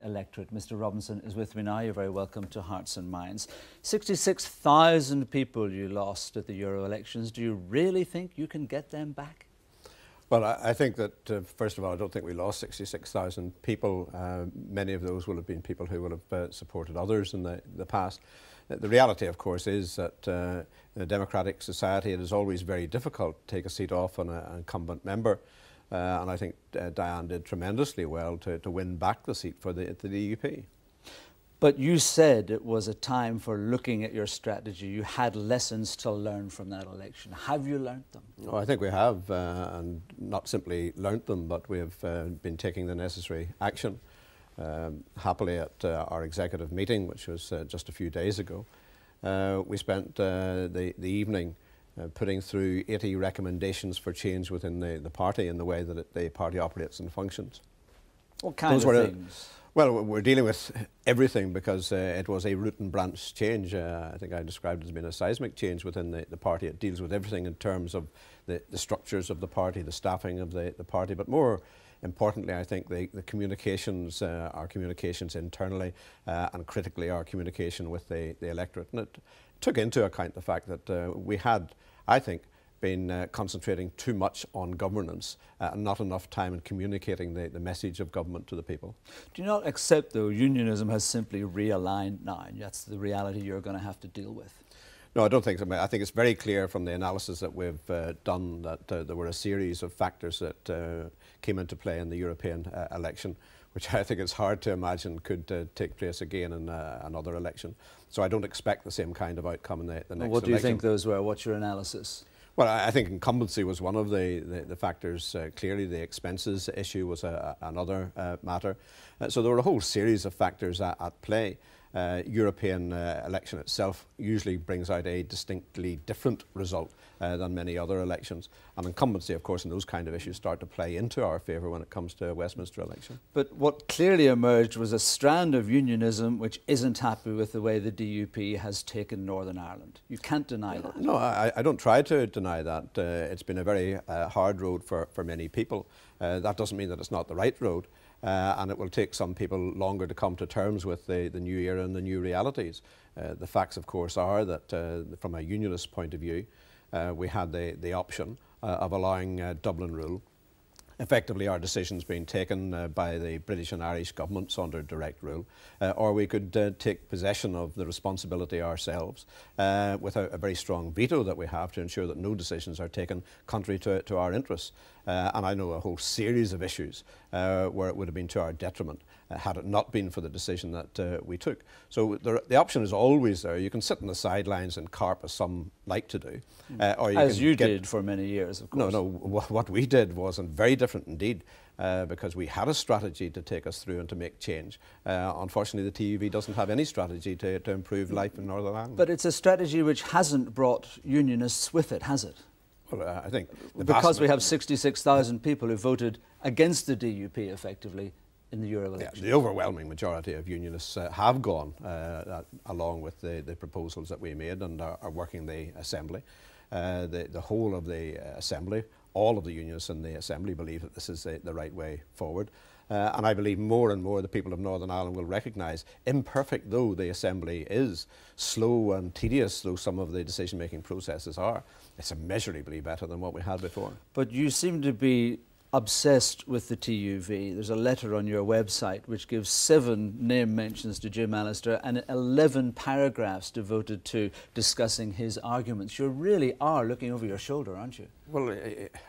electorate. Mr. Robinson is with me now. You're very welcome to Hearts and Minds. 66,000 people you lost at the Euro elections. Do you really think you can get them back? Well, I think that, first of all, I don't think we lost 66,000 people. Many of those will have been people who will have supported others in the past. The reality, of course, is that in a democratic society it is always very difficult to take a seat off on an incumbent member. And I think Diane did tremendously well to win back the seat for the DUP. But you said it was a time for looking at your strategy. You had lessons to learn from that election. Have you learnt them? Oh, I think we have, and not simply learnt them, but we have been taking the necessary action. Happily at our executive meeting, which was just a few days ago, we spent the evening putting through 80 recommendations for change within the party and the way that the party operates and functions. What kind of things? Well, we're dealing with everything because it was a root and branch change. I think I described it as being a seismic change within the party. It deals with everything in terms of the structures of the party, the staffing of the party, but more importantly, I think the communications, our communications internally and critically our communication with the electorate. And it took into account the fact that we had, I think, been concentrating too much on governance and not enough time in communicating the message of government to the people. Do you not accept, though, unionism has simply realigned now, and that's the reality you're going to have to deal with? No, I don't think so. I think it's very clear from the analysis that we've done that there were a series of factors that came into play in the European election, which I think it's hard to imagine could take place again in another election. So I don't expect the same kind of outcome in the next election. What do you think those were? What's your analysis? Well, I think incumbency was one of the factors. Clearly, the expenses issue was another matter. So there were a whole series of factors at play. European election itself usually brings out a distinctly different result than many other elections. And incumbency, of course, and those kind of issues start to play into our favour when it comes to a Westminster election. But what clearly emerged was a strand of unionism which isn't happy with the way the DUP has taken Northern Ireland. You can't deny that. No, I don't try to deny that. It's been a very hard road for many people. That doesn't mean that it's not the right road. And it will take some people longer to come to terms with the new era and the new realities. The facts, of course, are that from a unionist point of view, we had the option of allowing Dublin rule. Effectively, our decisions being taken by the British and Irish governments under direct rule, or we could take possession of the responsibility ourselves with a very strong veto that we have to ensure that no decisions are taken contrary to our interests. And I know a whole series of issues where it would have been to our detriment had it not been for the decision that we took. So the option is always there. You can sit on the sidelines and carp, as some like to do. Or you did for many years, of course. No, what we did was very different indeed, because we had a strategy to take us through and to make change. Unfortunately, the TUV doesn't have any strategy to improve life in Northern Ireland. But it's a strategy which hasn't brought unionists with it, has it? Well, I think because we have 66,000 people who voted against the DUP effectively in the Euro election. Yeah, the overwhelming majority of unionists have gone along with the proposals that we made and are working the Assembly. The whole of the Assembly, all of the unionists in the Assembly believe that this is the right way forward. And I believe more and more the people of Northern Ireland will recognise, imperfect though the Assembly is, slow and tedious though some of the decision-making processes are, it's immeasurably better than what we had before. But you seem to be obsessed with the TUV. There's a letter on your website which gives 7 name mentions to Jim Allister and 11 paragraphs devoted to discussing his arguments. You really are looking over your shoulder, aren't you? Well,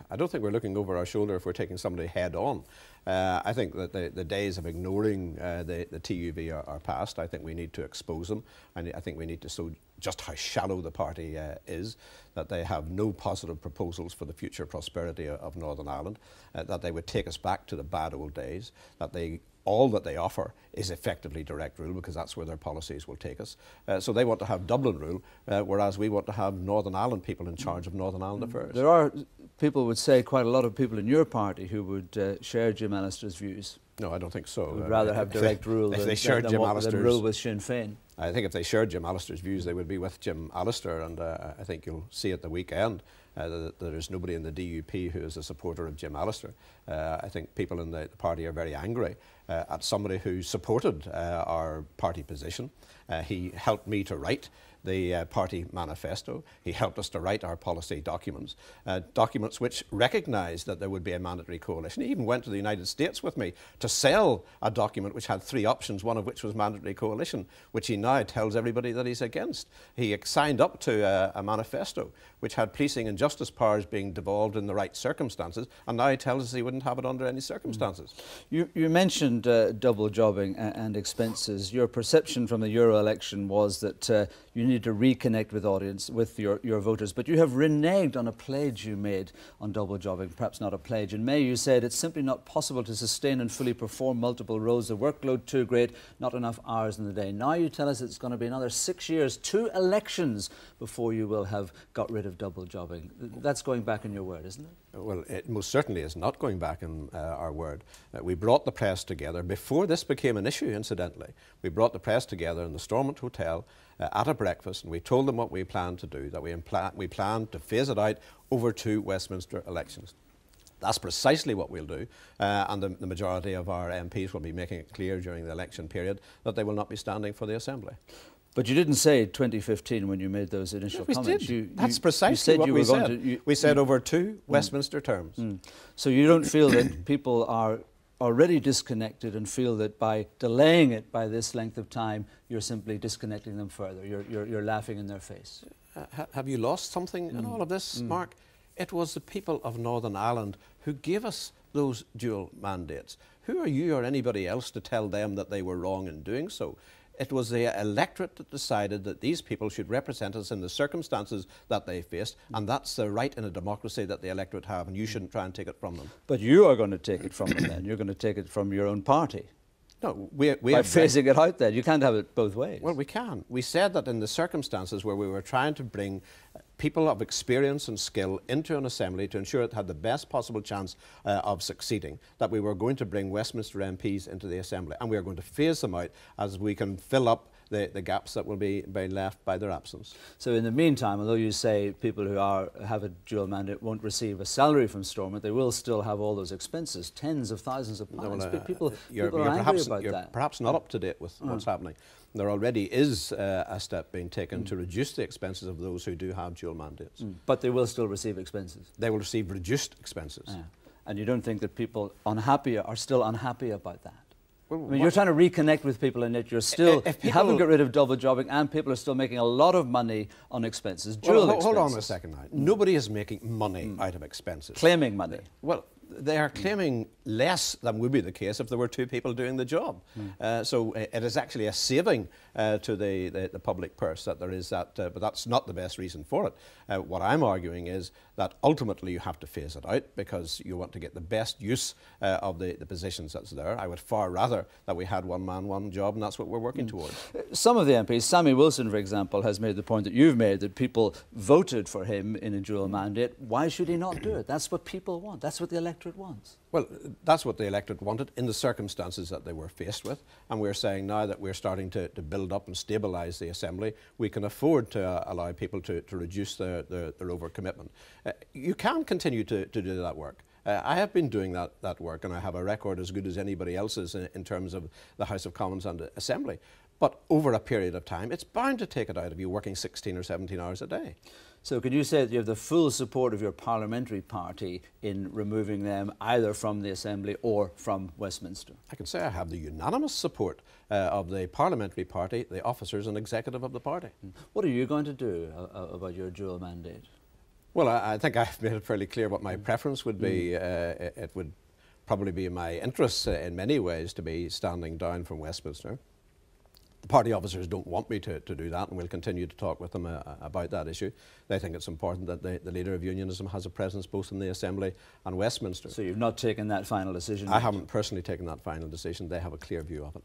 I don't think we're looking over our shoulder if we're taking somebody head on. I think that the days of ignoring the TUV are past. I think we need to expose them, and I think we need to show just how shallow the party is, that they have no positive proposals for the future prosperity of Northern Ireland, that they would take us back to the bad old days, that all that they offer is effectively direct rule because that's where their policies will take us. So they want to have Dublin rule, whereas we want to have Northern Ireland people in charge of Northern Ireland affairs. There are, people would say, quite a lot of people in your party who would share Jim Allister's views. No, I don't think so. Would rather have direct rule than rule with Sinn Féin. I think if they shared Jim Allister's views, they would be with Jim Allister, and I think you'll see at the weekend that there's nobody in the DUP who is a supporter of Jim Allister. I think people in the party are very angry at somebody who supported our party position. He helped me to write the party manifesto. He helped us to write our policy documents, documents which recognised that there would be a mandatory coalition. He even went to the United States with me to sell a document which had 3 options, one of which was mandatory coalition, which he now tells everybody that he's against. He signed up to a manifesto which had policing and justice powers being devolved in the right circumstances, and now he tells us he wouldn't have it under any circumstances. You mentioned double jobbing and expenses. Your perception from the Euro election was that you need to reconnect with your voters, but you have reneged on a pledge you made on double jobbing, perhaps not a pledge. In May you said it's simply not possible to sustain and fully perform multiple roles, the workload too great, not enough hours in the day. Now you tell us it's going to be another 6 years, 2 elections before you will have got rid of double jobbing. That's going back in your word, isn't it? Well, it most certainly is not going back in our word. We brought the press together before this became an issue, incidentally. We brought the press together in the Stormont Hotel at a breakfast, and we told them what we planned to do, that we planned to phase it out over 2 Westminster elections. That's precisely what we'll do, and the majority of our MPs will be making it clear during the election period that they will not be standing for the Assembly. But you didn't say 2015 when you made those initial comments. That's precisely what we said. We said over 2 Westminster terms. So you don't feel that people are already disconnected and feel that by delaying it by this length of time, you're simply disconnecting them further. You're laughing in their face. Have you lost something in all of this, Mark? It was the people of Northern Ireland who gave us those dual mandates. Who are you or anybody else to tell them that they were wrong in doing so? It was the electorate that decided that these people should represent us in the circumstances that they faced, and that's the right in a democracy that the electorate have, and you shouldn't try and take it from them. But you are going to take it from them then. You're going to take it from your own party. No, by phasing it out then. You can't have it both ways. Well, we can. We said that in the circumstances where we were trying to bring people of experience and skill into an assembly to ensure it had the best possible chance of succeeding, that we were going to bring Westminster MPs into the assembly, and we are going to phase them out as we can fill up the gaps that will be left by their absence. So in the meantime, although you say people who have a dual mandate won't receive a salary from Stormont, they will still have all those expenses, tens of thousands of pounds. People are angry about that. Perhaps not up to date with what's happening. There already is a step being taken to reduce the expenses of those who do have dual mandates. But they will still receive expenses? They will receive reduced expenses. Yeah. And you don't think that people are still unhappy about that? Well, I mean, you're trying to reconnect with people, and yet you haven't got rid of double jobbing, and people are still making a lot of money on expenses, dual expenses. Hold on a second now. Nobody is making money out of expenses. Claiming money. Well, they are claiming less than would be the case if there were 2 people doing the job. So it is actually a saving to the public purse that there is that, but that's not the best reason for it. What I'm arguing is that ultimately you have to phase it out because you want to get the best use of the positions that's there. I would far rather that we had one man, one job, and that's what we're working towards. Some of the MPs, Sammy Wilson, for example, has made the point that you've made, that people voted for him in a dual mandate. Why should he not do it? That's what people want. That's what the electorate wants. Well, that's what the electorate wanted in the circumstances that they were faced with, and we're saying now that we're starting to build up and stabilise the Assembly, we can afford to allow people to reduce their overcommitment. You can continue to do that work. I have been doing that work, and I have a record as good as anybody else's in terms of the House of Commons and the Assembly. But over a period of time, it's bound to take it out of you working 16 or 17 hours a day. So can you say that you have the full support of your parliamentary party in removing them either from the Assembly or from Westminster? I can say I have the unanimous support of the parliamentary party, the officers and executive of the party. What are you going to do about your dual mandate? Well, I think I've made it fairly clear what my preference would be. It would probably be in my interests in many ways to be standing down from Westminster. The party officers don't want me to do that, and we'll continue to talk with them about that issue. They think it's important that the leader of Unionism has a presence both in the Assembly and Westminster. So you've not taken that final decision? I haven't personally taken that final decision. They have a clear view of it.